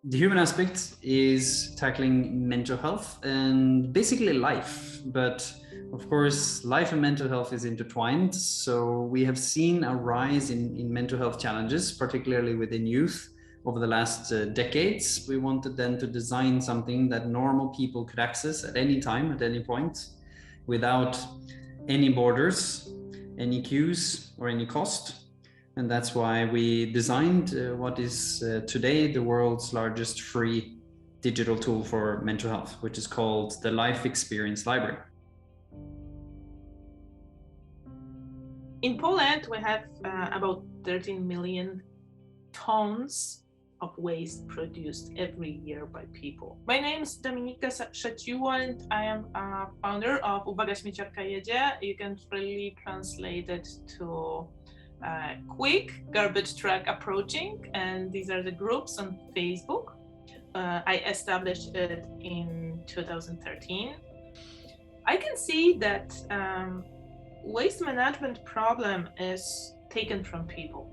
The human aspect is tackling mental health and basically life, but of course, life and mental health is intertwined. So we have seen a rise in mental health challenges, particularly within youth over the last decades. We wanted then to design something that normal people could access at any time, at any point, without any borders, any queues, or any cost. And that's why we designed what is today the world's largest free digital tool for mental health, which is called the Life Experience Library. In Poland, we have about 13 million tons of waste produced every year by people. My name is Dominika Szaciło and I am a founder of Uwaga, śmieciarka jedzie. You can really translate it to quick garbage truck approaching, and these are the groups on Facebook. I established it in 2013. I can see that waste management problem is taken from people.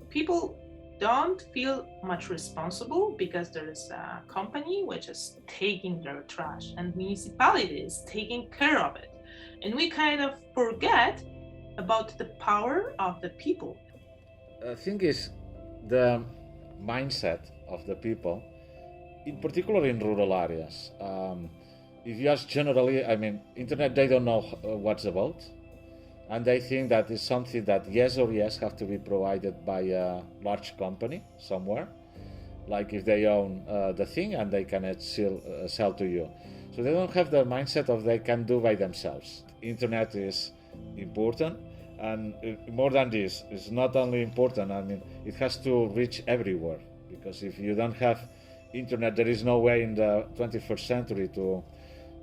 People don't feel much responsible because there is a company which is taking their trash and municipality is taking care of it. And we kind of forget about the power of the people. I think is the mindset of the people, in particular in rural areas. If you ask generally, I mean, internet, they don't know what's about. And they think that is something that yes or yes have to be provided by a large company somewhere. Like if they own the thing and they can still sell to you. So they don't have the mindset of they can do by themselves. Internet is important, and more than this, it's not only important, I mean, it has to reach everywhere, because if you don't have internet, there is no way in the 21st century to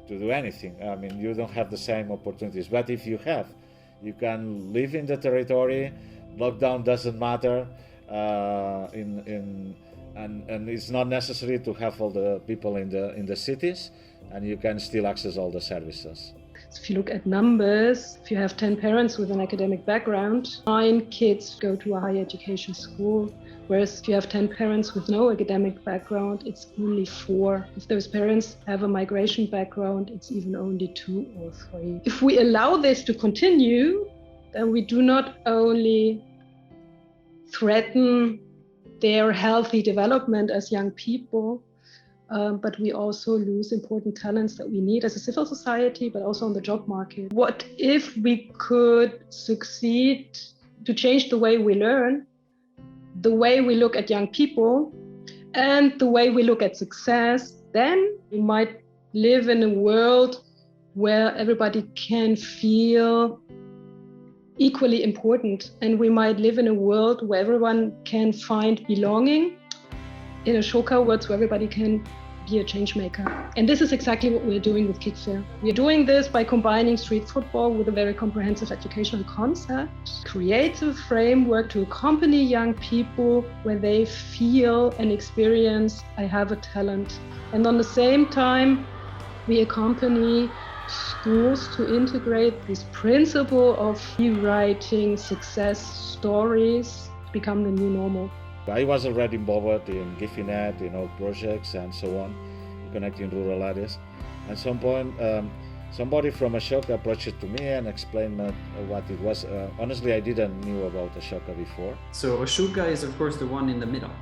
do anything. I mean, you don't have the same opportunities, but if you have, you can live in the territory, lockdown doesn't matter, and it's not necessary to have all the people in the cities, and you can still access all the services. If you look at numbers, if you have 10 parents with an academic background, 9 kids go to a higher education school, whereas if you have 10 parents with no academic background, it's only 4. If those parents have a migration background, it's even only 2 or 3. If we allow this to continue, then we do not only threaten their healthy development as young people, but we also lose important talents that we need as a civil society, but also on the job market. What if we could succeed to change the way we learn, the way we look at young people, and the way we look at success? Then we might live in a world where everybody can feel equally important, and we might live in a world where everyone can find belonging. In Ashoka, words where everybody can be a change maker. And this is exactly what we're doing with Kickfair. We're doing this by combining street football with a very comprehensive educational concept, create a framework to accompany young people where they feel and experience, I have a talent. And on the same time, we accompany schools to integrate this principle of rewriting success stories to become the new normal. I was already involved in GifiNet, projects and so on, connecting rural areas. At some point, somebody from Ashoka approached to me and explained what it was. Honestly, I didn't knew about Ashoka before. So Ashoka is, of course, the one in the middle.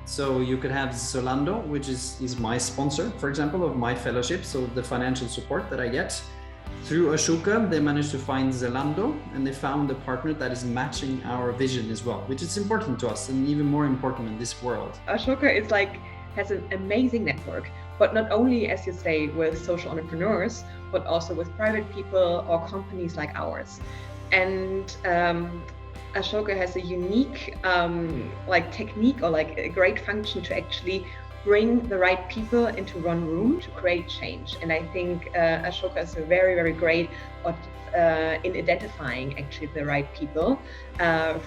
So you could have Zalando, which is my sponsor, for example, of my fellowship, so the financial support that I get. Through Ashoka, they managed to find Zalando, and they found a partner that is matching our vision as well, which is important to us and even more important in this world. Ashoka is has an amazing network, but not only, as you say, with social entrepreneurs, but also with private people or companies like ours. And Ashoka has a unique technique or a great function to actually bring the right people into one room to create change. And I think Ashoka is very, very great in identifying actually the right people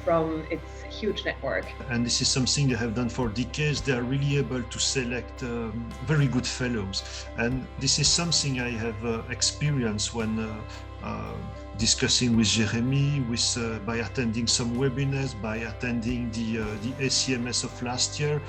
from its huge network. And this is something they have done for decades. They are really able to select very good fellows. And this is something I have experienced when discussing with Jeremy, by attending some webinars, by attending the ACMS of last year.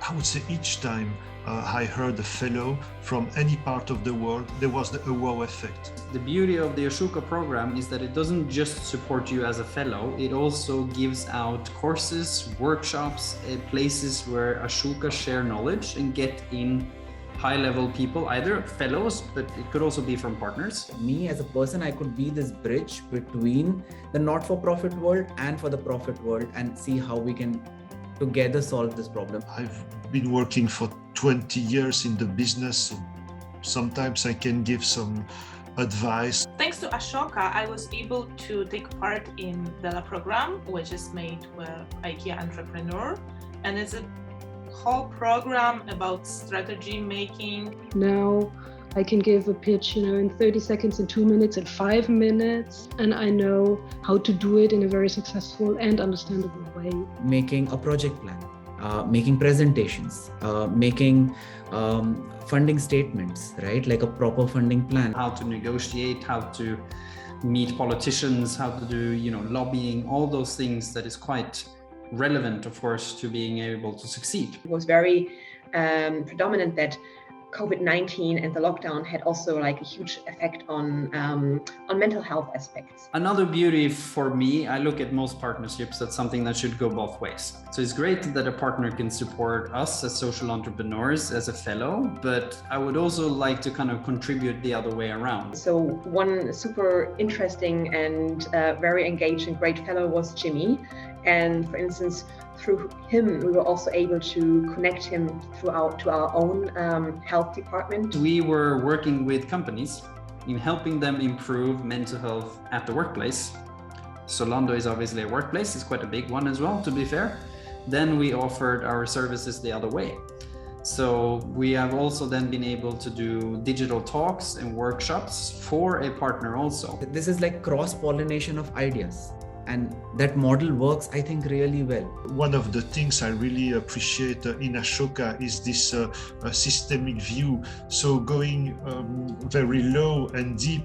I would say each time I heard a fellow from any part of the world, there was a wow effect. The beauty of the Ashoka program is that it doesn't just support you as a fellow, it also gives out courses, workshops, places where Ashoka share knowledge and get in high-level people, either fellows, but it could also be from partners. Me as a person, I could be this bridge between the not-for-profit world and for the profit world, and see how we can together solve this problem. I've been working for 20 years in the business, so sometimes I can give some advice. Thanks to Ashoka, I was able to take part in the program, which is made with IKEA Entrepreneur, and it's a whole program about strategy making. Now I can give a pitch, in 30 seconds, in 2 minutes, in 5 minutes, and I know how to do it in a very successful and understandable way. Making a project plan, making presentations, making funding statements, right? Like a proper funding plan. How to negotiate, how to meet politicians, how to do, lobbying, all those things that is quite relevant, of course, to being able to succeed. It was very predominant that COVID-19 and the lockdown had also like a huge effect on mental health aspects. Another beauty for me, I look at most partnerships, that's something that should go both ways. So it's great that a partner can support us as social entrepreneurs, as a fellow, but I would also like to kind of contribute the other way around. So one super interesting and very engaged and great fellow was Jimmy. And for instance, through him, we were also able to connect him to our own health department. We were working with companies in helping them improve mental health at the workplace. Zalando is obviously a workplace, it's quite a big one as well, to be fair. Then we offered our services the other way. So we have also then been able to do digital talks and workshops for a partner also. This is like cross-pollination of ideas. And that model works, I think, really well. One of the things I really appreciate in Ashoka is this systemic view. So going very low and deep,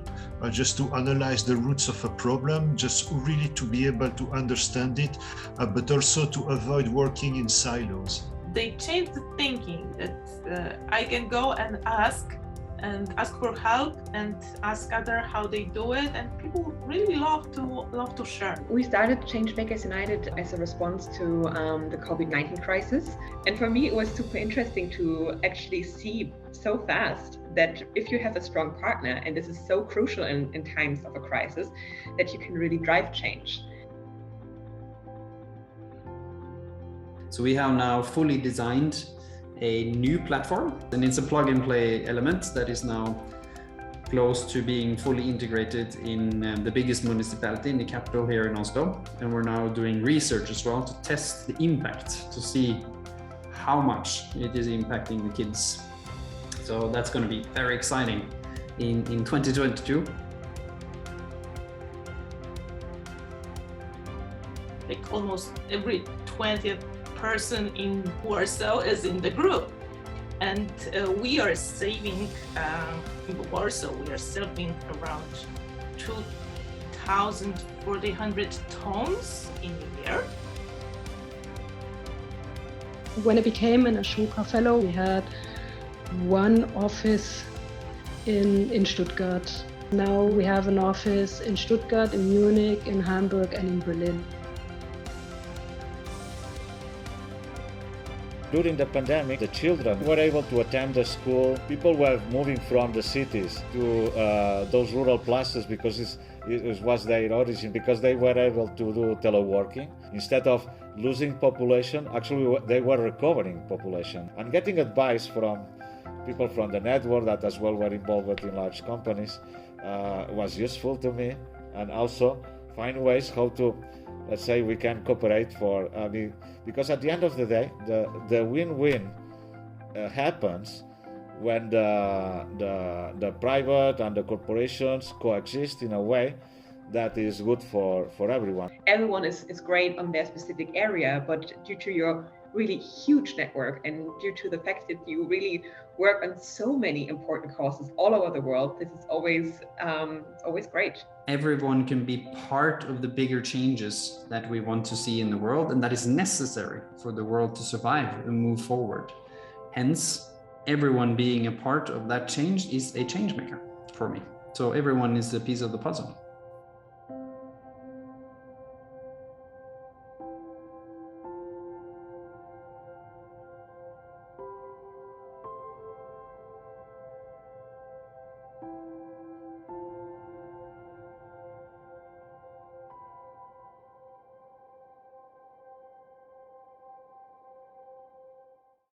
just to analyze the roots of a problem, just really to be able to understand it, but also to avoid working in silos. They changed the thinking that I can go and ask for help and ask others how they do it, and people really love to share. We started Changemakers United as a response to the COVID-19 crisis, and for me it was super interesting to actually see so fast that if you have a strong partner, and this is so crucial in times of a crisis, that you can really drive change. So we have now fully designed a new platform, and it's a plug and play element that is now close to being fully integrated in the biggest municipality in the capital here in Oslo. And we're now doing research as well to test the impact, to see how much it is impacting the kids. So that's going to be very exciting in 2022. Like almost every 20th person in Warsaw is in the group, and we are saving in Warsaw. We are saving around 2,400 tons in a year. When I became an Ashoka Fellow, we had one office in Stuttgart. Now we have an office in Stuttgart, in Munich, in Hamburg, and in Berlin. During the pandemic, the children were able to attend the school. People were moving from the cities to those rural places because it was their origin, because they were able to do teleworking. Instead of losing population, actually they were recovering population. And getting advice from people from the network that as well were involved in large companies was useful to me, and also find ways how to, let's say, we can cooperate for, because at the end of the day, the win-win happens when the private and the corporations coexist in a way that is good for everyone. Everyone is great on their specific area, but due to your really huge network, and due to the fact that you really work on so many important causes all over the world, this is always great. Everyone can be part of the bigger changes that we want to see in the world, and that is necessary for the world to survive and move forward. Hence, everyone being a part of that change is a change maker for me. So everyone is a piece of the puzzle.